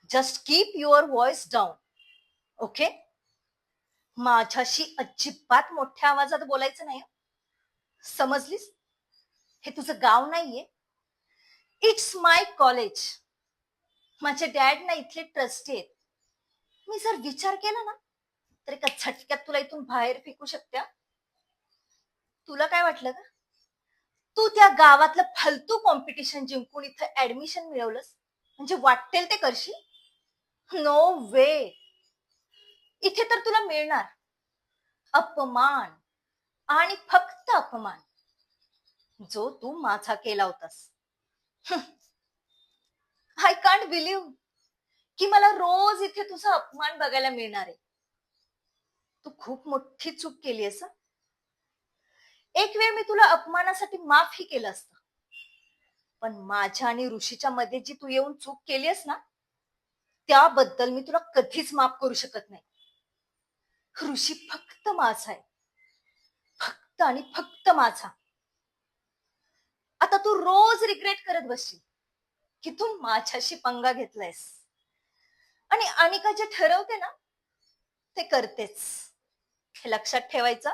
Just keep your voice down. Okay? माझ्याशी अजिबात मोठ्या आवाजात बोलायचं नाही हं. समजलीस? हे तुझं गाव नाहीये. It's my college. माझे डॅड ना इथले ट्रस्टी आहेत. मी जर विचार केला ना तर एका झटक्यात तुला इथून बाहेर फेकू शकत्या. तुला काय वाटलं का तू त्या गावातलं फालतू कॉम्पिटिशन जिंकून इथं ऍडमिशन मिळवलंस म्हणजे वाटेल ते करशील? नो वे. इथे तर तुला मिळणार अपमान आणि फक्त अपमान, जो तू माझा केला होतास. आय कांट बिलीव्ह की मला रोज इथे तुझा अपमान बघायला मिळणार आहे. तू खूप मोठी चूक केली आहेस हं. एक वेळ मी तुला अपमानासाठी माफही केलं असतं, पण माझ्या आणि ऋषीच्या मध्ये जी तू येऊन चूक केली आहेस ना, त्याबद्दल मी तुला कधीच माफ करू शकत नाही. ऋषी फक्त माझा आहे, फक्त आणि फक्त माझा. आता तू रोज रिग्रेट करत बसशील की तू माझ्याशी पंगा घेतलायस. आणि अनिका जे ठरवते ना ते करतेच, हे लक्षात ठेवायचं.